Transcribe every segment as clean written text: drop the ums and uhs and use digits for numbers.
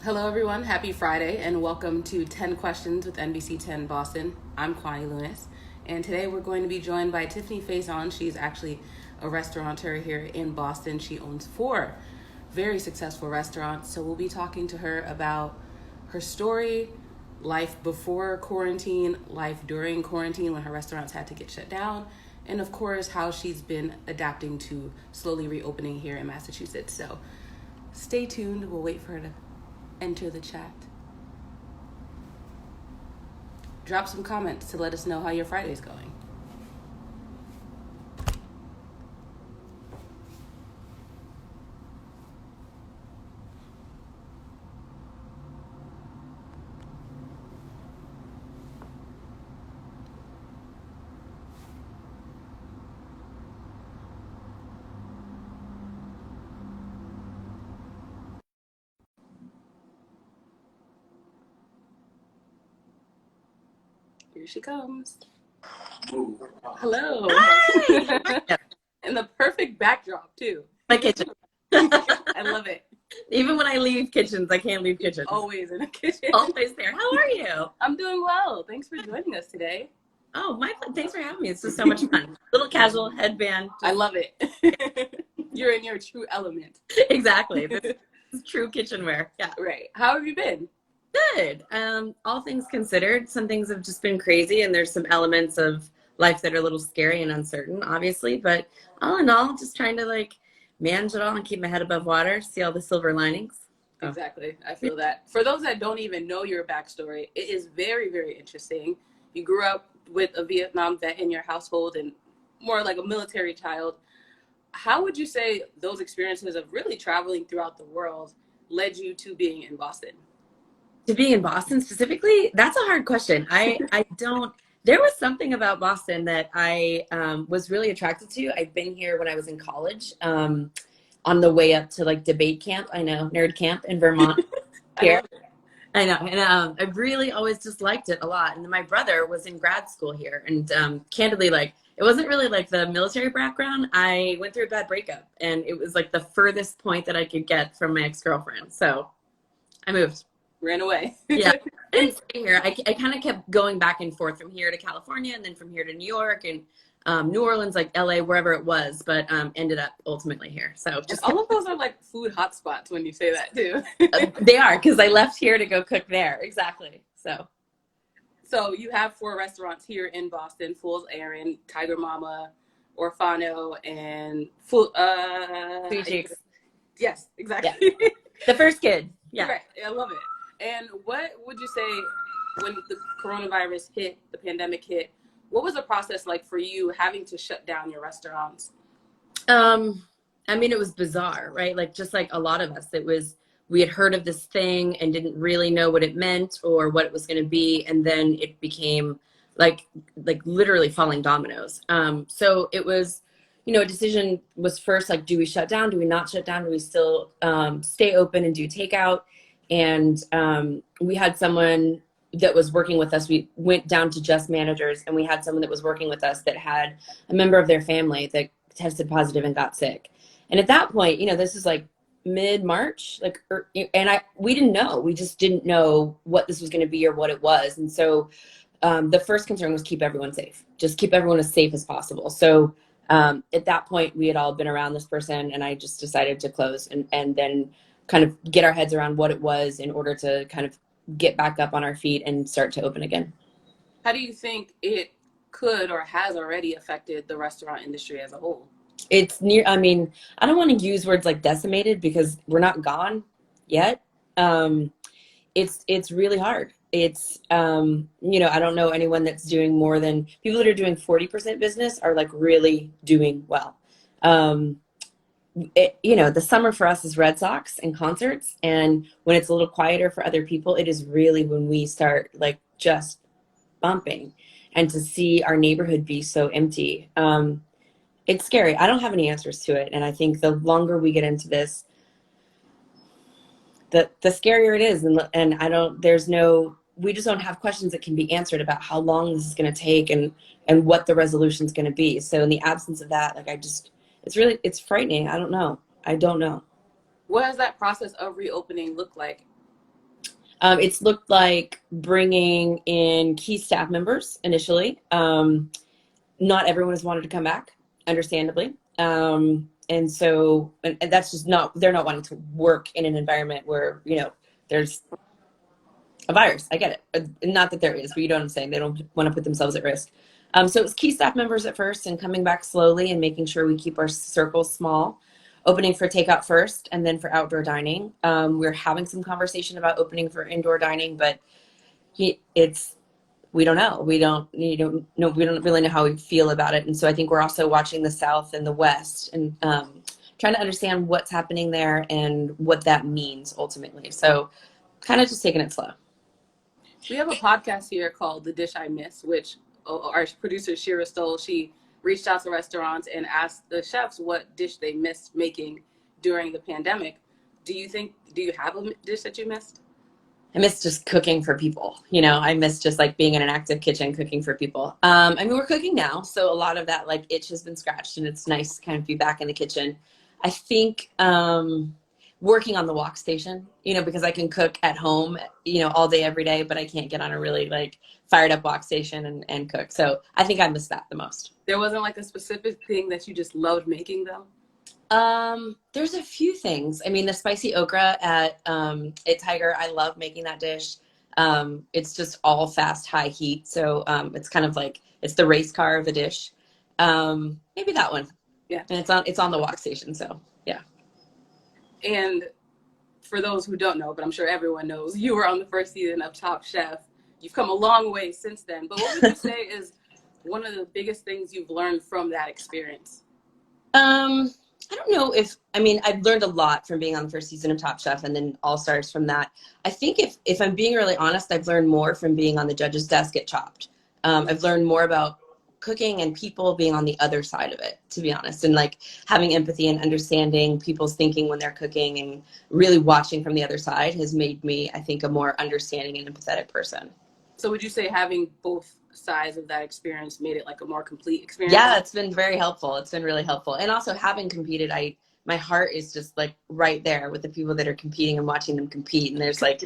Hello, everyone. Happy Friday, and welcome to 10 Questions with NBC10 Boston. I'm Kwani Lunis, and today we're going to be joined by Tiffani Faison. She's actually a restaurateur here in Boston. She owns four very successful restaurants, so we'll be talking to her about her story, life before quarantine, life during quarantine when her restaurants had to get shut down, and of course, how she's been adapting to slowly reopening here in Massachusetts. So stay tuned. We'll wait for her to enter the chat. Drop some comments to let us know how your Friday's going. Here she comes. Hello. Hi. And the perfect backdrop, too. My kitchen. I love it. Even when I leave kitchens, I can't leave kitchens. Always in the kitchen. Always there. How are you? I'm doing well. Thanks for joining us today. Oh, thanks for having me. This was so much fun. Little casual headband. I love it. You're in your true element. Exactly. This is true kitchenware. Yeah. Right. How have you been? Good. All things considered, some things have just been crazy, and there's some elements of life that are a little scary and uncertain, obviously. But all in all, just trying to manage it all and keep my head above water, see all the silver linings. Exactly. I feel that. For those that don't even know your backstory, it is very, very interesting. You grew up with a Vietnam vet in your household and more like a military child. How would you say those experiences of really traveling throughout the world led you to being in Boston? To be in Boston specifically, that's a hard question. I don't, there was something about Boston that I was really attracted to. I'd been here when I was in college on the way up to debate camp. I know, nerd camp in Vermont here. I know. And I really always just liked it a lot. And then my brother was in grad school here. And candidly, it wasn't really the military background. I went through a bad breakup. And it was the furthest point that I could get from my ex-girlfriend. So I moved. Ran away. Yeah. I didn't stay here. I kind of kept going back and forth from here to California and then from here to New York and New Orleans, LA, wherever it was, but ended up ultimately here. So just all of those are food hotspots when you say that too. They are, because I left here to go cook there. Exactly. So you have four restaurants here in Boston: Fool's Errand, Tiger Mama, Orfano, and Sweet Cheeks. Yes, exactly. Yeah. The first kid. Yeah. Right. I love it. And what would you say when the coronavirus hit, the pandemic hit, what was the process like for you having to shut down your restaurants? I mean, it was bizarre, right? Just like a lot of us, we had heard of this thing and didn't really know what it meant or what it was going to be. And then it became like literally falling dominoes. So it was, a decision was first, do we shut down? Do we not shut down? Do we still stay open and do takeout? And we had someone that was working with us. We went down to just managers, and we had someone that was working with us that had a member of their family that tested positive and got sick. And at that point, this is mid-March, we didn't know. We just didn't know what this was going to be or what it was. And so the first concern was keep everyone safe. Just keep everyone as safe as possible. So at that point, we had all been around this person, and I just decided to close and then kind of get our heads around what it was in order to kind of get back up on our feet and start to open again. How do you think it could or has already affected the restaurant industry as a whole? It's I don't want to use words like decimated because we're not gone yet. It's really hard. It's, I don't know anyone that's doing more than people that are doing 40% business are really doing well. The summer for us is Red Sox and concerts. And when it's a little quieter for other people, it is really when we start just bumping. And to see our neighborhood be so empty, it's scary. I don't have any answers to it. And I think the longer we get into this, the scarier it is. And we just don't have questions that can be answered about how long this is going to take and what the resolution is going to be. So in the absence of that, it's frightening. I don't know. What does that process of reopening look like It's looked like bringing in key staff members initially. Not everyone has wanted to come back, understandably. And so, and that's just not, they're not wanting to work in an environment where, you know, there's a virus. I get it. Not that there is, but you know what I'm saying. They don't want to put themselves at risk. So it was key staff members at first and coming back slowly and making sure we keep our circles small. Opening for takeout first and then for outdoor dining. We're having some conversation about opening for indoor dining, but it's, we don't know. We don't really know how we feel about it. And so I think we're also watching the South and the West and trying to understand what's happening there and what that means ultimately. So kind of just taking it slow. We have a podcast here called The Dish I Miss, which our producer Shira Stoll, she reached out to restaurants and asked the chefs what dish they missed making during the pandemic. Do you have a dish that you missed? I miss just cooking for people. You know, I miss just like being in an active kitchen, cooking for people. I mean, we're cooking now. So a lot of that like itch has been scratched and it's nice to kind of be back in the kitchen. I think working on the wok station, you know, because I can cook at home, you know, all day, every day, but I can't get on a really like fired up wok station and cook. So I think I miss that the most. There wasn't like a specific thing that you just loved making though? There's a few things. I mean, the spicy okra at Tiger, I love making that dish. It's just all fast, high heat. So it's kind of like, it's the race car of a dish. Maybe that one. Yeah. And it's on the wok station. So yeah. And for those who don't know, but I'm sure everyone knows, you were on the first season of Top Chef. You've come a long way since then. But what would you say is one of the biggest things you've learned from that experience? I don't know I've learned a lot from being on the first season of Top Chef and then All Stars from that. I think if I'm being really honest, I've learned more from being on the judge's desk at Chopped. I've learned more about cooking and people being on the other side of it, to be honest, and like having empathy and understanding people's thinking when they're cooking and really watching from the other side has made me, I think, a more understanding and empathetic person. So would you say having both sides of that experience made it like a more complete experience? Yeah, it's been very helpful. It's been really helpful. And also having competed, my heart is just like right there with the people that are competing and watching them compete. And there's like,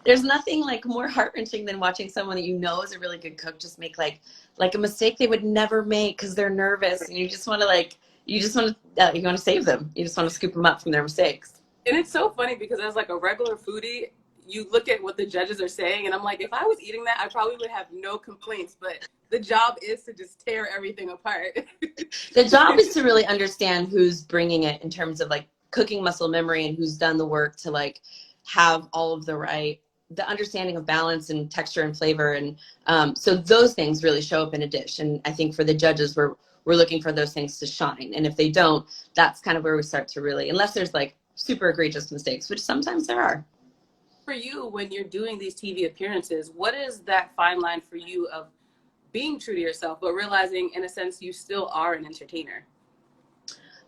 there's nothing like more heart-wrenching than watching someone that you know is a really good cook just make like a mistake they would never make because they're nervous. And you want to save them. You just want to scoop them up from their mistakes. And it's so funny because as like a regular foodie, you look at what the judges are saying and I'm like, if I was eating that, I probably would have no complaints, but the job is to just tear everything apart. The job is to really understand who's bringing it in terms of like cooking muscle memory and who's done the work to like have all of the understanding of balance and texture and flavor. And so those things really show up in a dish. And I think for the judges, we're looking for those things to shine. And if they don't, that's kind of where we start to really, unless there's like super egregious mistakes, which sometimes there are. For you, when you're doing these TV appearances, what is that fine line for you of being true to yourself, but realizing in a sense you still are an entertainer?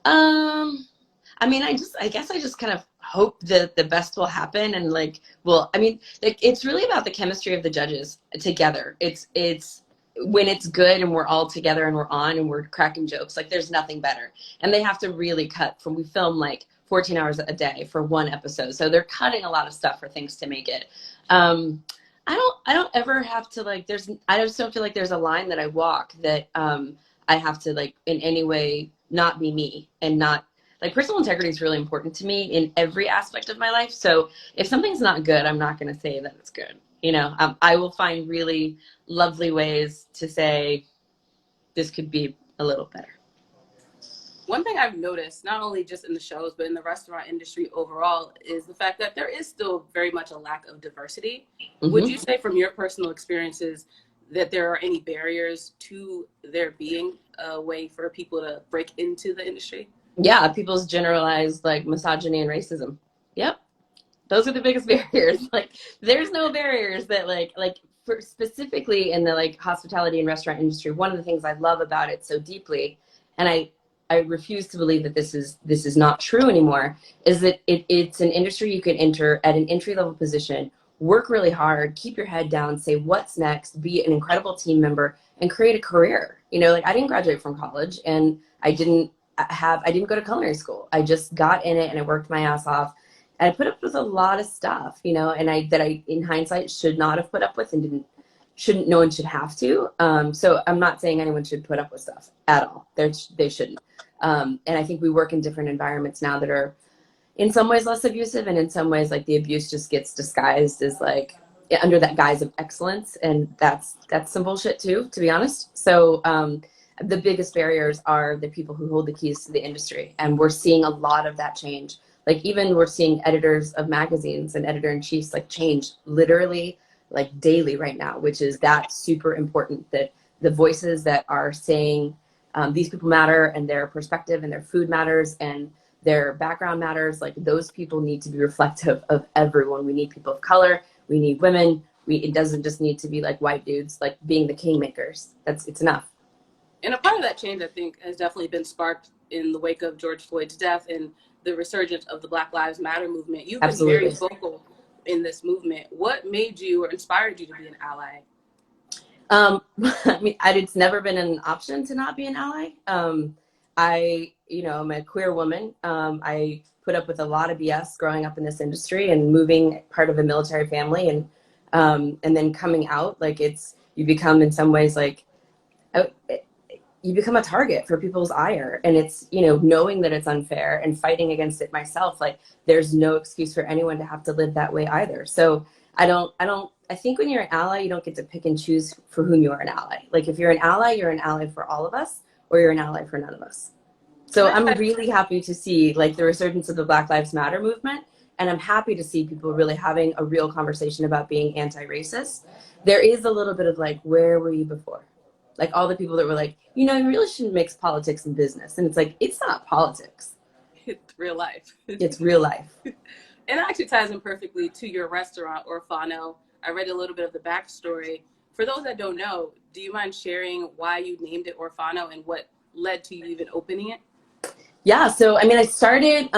I mean, I guess I just kind of hope that the best will happen. And like, it's really about the chemistry of the judges together. It's when it's good and we're all together and we're on and we're cracking jokes, like there's nothing better. And they have to really cut we film like 14 hours a day for one episode. So they're cutting a lot of stuff for things to make it. I don't ever have to like, I just don't feel like there's a line that I walk that I have to like in any way not be me and not like personal integrity is really important to me in every aspect of my life. So if something's not good, I'm not going to say that it's good. You know, I will find really lovely ways to say this could be a little better. One thing I've noticed, not only just in the shows, but in the restaurant industry overall, is the fact that there is still very much a lack of diversity. Mm-hmm. Would you say from your personal experiences that there are any barriers to there being a way for people to break into the industry? Yeah, people's generalized like misogyny and racism. Yep. Those are the biggest barriers. Like there's no barriers that like for specifically in the like hospitality and restaurant industry. One of the things I love about it so deeply, and I refuse to believe that this is not true anymore, is that it's an industry you can enter at an entry-level position, work really hard, keep your head down, say what's next, be an incredible team member, and create a career. You know, like I didn't graduate from college and I didn't go to culinary school. I just got in it and I worked my ass off. And I put up with a lot of stuff, you know, and I in hindsight should not have put up with and shouldn't, no one should have to. So I'm not saying anyone should put up with stuff at all. They shouldn't. And I think we work in different environments now that are in some ways less abusive, and in some ways like the abuse just gets disguised as like under that guise of excellence, and that's some bullshit too, to be honest. So the biggest barriers are the people who hold the keys to the industry, and we're seeing a lot of that change. Like even we're seeing editors of magazines and editor-in-chiefs like change literally like daily right now, which is that super important, that the voices that are saying these people matter and their perspective and their food matters and their background matters, like those people need to be reflective of everyone. We need people of color, we need women. It doesn't just need to be like white dudes like being the kingmakers. It's enough. And a part of that change, I think, has definitely been sparked in the wake of George Floyd's death and the resurgence of the Black Lives Matter movement. You've been very vocal in this movement. What made you or inspired you to be an ally? I mean, it's never been an option to not be an ally. I'm a queer woman. I put up with a lot of BS growing up in this industry and moving part of a military family, and then coming out. Like you become in some ways like you become a target for people's ire, and it's, knowing that it's unfair and fighting against it myself. Like there's no excuse for anyone to have to live that way either. So I think when you're an ally, you don't get to pick and choose for whom you are an ally. Like if you're an ally for all of us, or you're an ally for none of us. So I'm really happy to see like the resurgence of the Black Lives Matter movement. And I'm happy to see people really having a real conversation about being anti-racist. There is a little bit of like, where were you before? Like all the people that were like, you really shouldn't mix politics and business. And it's like, it's not politics. It's real life. It's real life. And it actually ties in perfectly to your restaurant, Orfano. I read a little bit of the backstory. For those that don't know, do you mind sharing why you named it Orfano and what led to you even opening it? Yeah, so I mean, I started,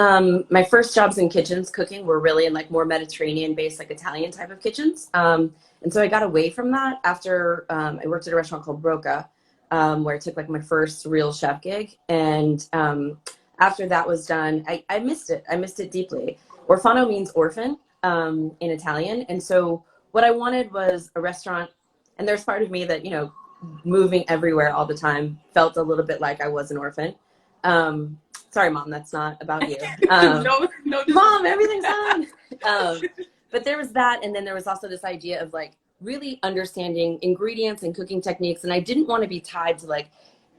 my first jobs in kitchens cooking were really in like more Mediterranean-based, like Italian type of kitchens. And so I got away from that after I worked at a restaurant called Broca, where I took like my first real chef gig. And after that was done, I missed it. I missed it deeply. Orfano means orphan in Italian. And so what I wanted was a restaurant, and there's part of me that, moving everywhere all the time felt a little bit like I was an orphan. Sorry, Mom, that's not about you. No, Mom, everything's fine. But there was that, and then there was also this idea of like really understanding ingredients and cooking techniques, and I didn't want to be tied to like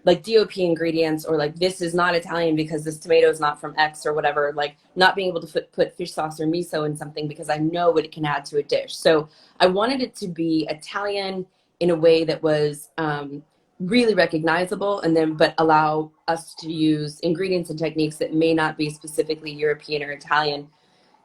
DOP ingredients, or like this is not Italian because this tomato is not from X or whatever, like not being able to put fish sauce or miso in something because I know what it can add to a dish. So I wanted it to be Italian in a way that was really recognizable, but allow us to use ingredients and techniques that may not be specifically European or Italian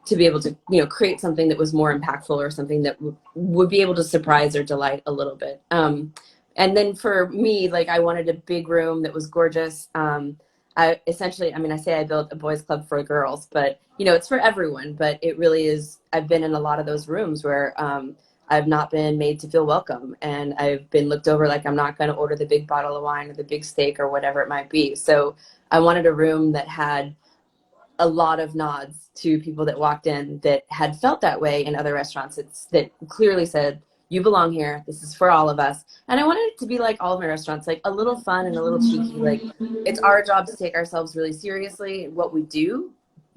to be able to, create something that was more impactful, or something that would be able to surprise or delight a little bit. And then for me, like I wanted a big room that was gorgeous. I say I built a boys club for girls, but it's for everyone. But it really is. I've been in a lot of those rooms where I've not been made to feel welcome, and I've been looked over like I'm not going to order the big bottle of wine or the big steak or whatever it might be. So I wanted a room that had a lot of nods to people that walked in that had felt that way in other restaurants. That clearly said, you belong here. This is for all of us. And I wanted it to be like all of my restaurants, like a little fun and a little cheeky. Like it's our job to take ourselves really seriously.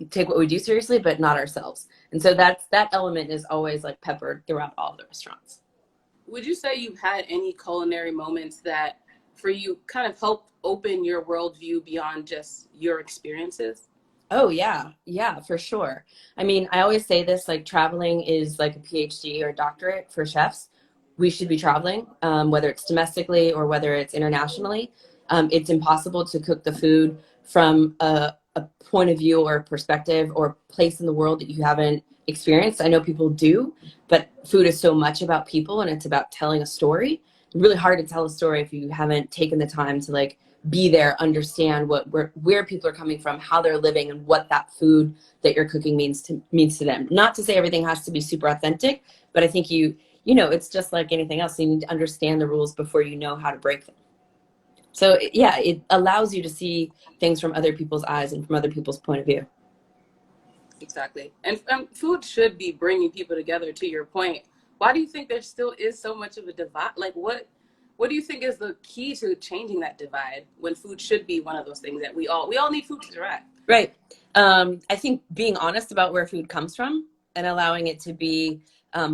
Take what we do seriously, but not ourselves. And so that element is always like peppered throughout all of the restaurants. Would you say you've had any culinary moments that for you kind of helped open your worldview beyond just your experiences? Oh yeah, for sure. I mean, I always say this, like traveling is like a PhD or doctorate for chefs. We should be traveling, whether it's domestically or whether it's internationally. It's impossible to cook the food from a point of view or perspective or place in the world that you haven't experienced. I know people do, but food is so much about people, and it's about telling a story. It's really hard to tell a story if you haven't taken the time to like be there, understand where people are coming from, how they're living, and what that food that you're cooking means to them. Not to say everything has to be super authentic, but I think it's just like anything else. You need to understand the rules before you know how to break them. So yeah, it allows you to see things from other people's eyes and from other people's point of view. Exactly. And food should be bringing people together, to your point. Why do you think there still is so much of a divide? Like, what do you think is the key to changing that divide when food should be one of those things that we all need food to thrive? Right. I think being honest about where food comes from and allowing it to be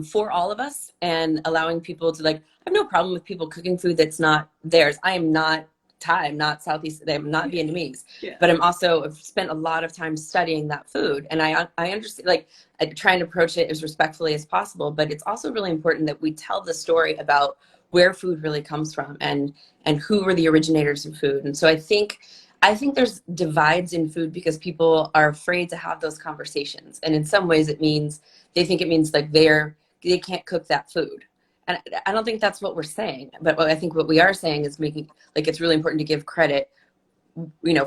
for all of us, and allowing people to, like, I have no problem with people cooking food that's not theirs. I am not Thai, I'm not Southeast, I'm not Vietnamese, Yeah. but I've spent a lot of time studying that food, and I understand, like, I try and approach it as respectfully as possible, but it's also really important that we tell the story about where food really comes from, and who were the originators of food. And so I think there's divides in food because people are afraid to have those conversations. And in some ways they think it means like they can't cook that food. And I don't think that's what we're saying. But I think what we are saying is making, like, it's really important to give credit,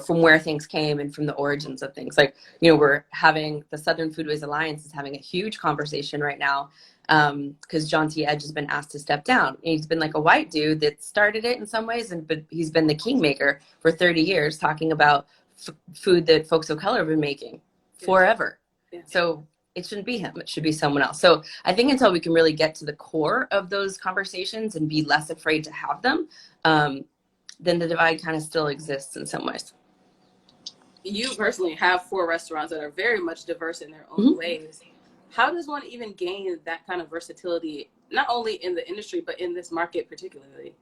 from where things came and from the origins of things. Like, we're having, the Southern Foodways Alliance is having a huge conversation right now, because John T. Edge has been asked to step down. And he's been like a white dude that started it in some ways, but he's been the kingmaker for 30 years, talking about food that folks of color have been making forever. Yeah. So it shouldn't be him. It should be someone else. So I think until we can really get to the core of those conversations and be less afraid to have them, then the divide kind of still exists in some ways. You personally have 4 restaurants that are very much diverse in their own ways. How does one even gain that kind of versatility, not only in the industry, but in this market particularly?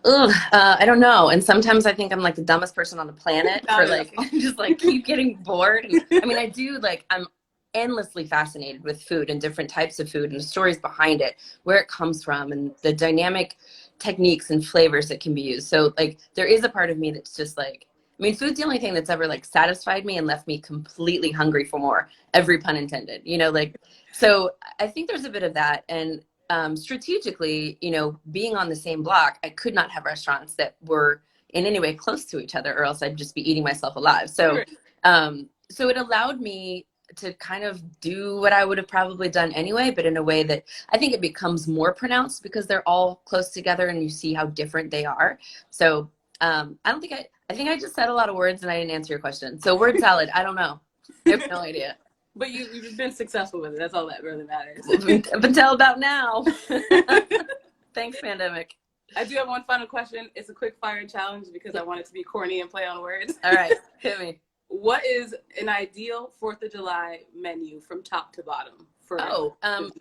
I don't know. And sometimes I think I'm like the dumbest person on the planet for like, just like keep getting bored. And, I mean, I do, like, I'm endlessly fascinated with food and different types of food and the stories behind it, where it comes from, and the dynamic techniques and flavors that can be used. So, like, there is a part of me that's just like, I mean, food's the only thing that's ever like satisfied me and left me completely hungry for more, every pun intended, like, so I think there's a bit of that. And strategically, being on the same block, I could not have restaurants that were in any way close to each other, or else I'd just be eating myself alive. So, so it allowed me to kind of do what I would have probably done anyway, but in a way that I think it becomes more pronounced because they're all close together and you see how different they are. So I think I just said a lot of words and I didn't answer your question. So word salad, I don't know. I have no idea. But you've been successful with it. That's all that really matters. Up until about now. Thanks, pandemic. I do have one final question. It's a quick fire challenge because I want it to be corny and play on words. All right, hit me. What is an ideal 4th of July menu from top to bottom?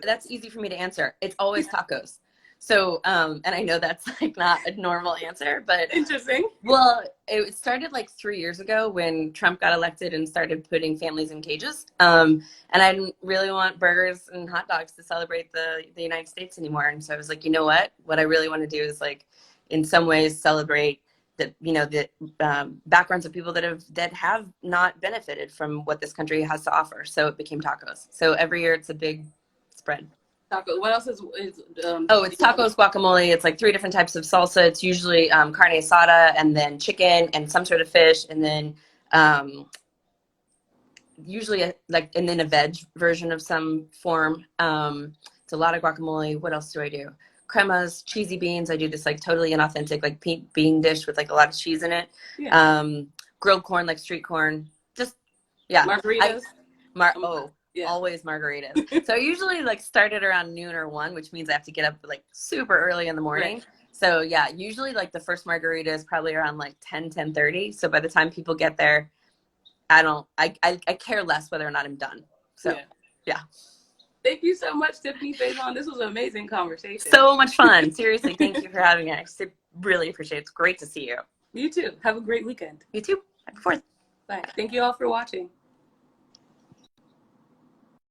That's easy for me to answer. It's always tacos. So, and I know that's like not a normal answer, but interesting. Well, it started like 3 years ago when Trump got elected and started putting families in cages. And I didn't really want burgers and hot dogs to celebrate the United States anymore. And so I was like, you know what I really want to do is, like, in some ways celebrate the backgrounds of people that have not benefited from what this country has to offer. So it became tacos. So every year it's a big spread. Taco. What else is it's tacos, guacamole. It's like 3 different types of salsa. It's usually carne asada, and then chicken and some sort of fish, and then usually and then a veg version of some form. It's a lot of guacamole. What else do I do? Cremas, cheesy beans. I do this like totally inauthentic like pink bean dish with like a lot of cheese in it. Yeah. Grilled corn, like street corn. Just margaritas. Yeah. Always margaritas. So I usually like start it around noon or 1, which means I have to get up like super early in the morning. Right. So yeah, usually like the first margarita is probably around like 10:30. So by the time people get there, I care less whether or not I'm done. So yeah. Thank you so much, Tiffani Faison. This was an amazing conversation. So much fun. Seriously, thank you for having me. I really appreciate it. It's great to see you. You too. Have a great weekend. You too. Happy 4th. Bye. Thank you all for watching.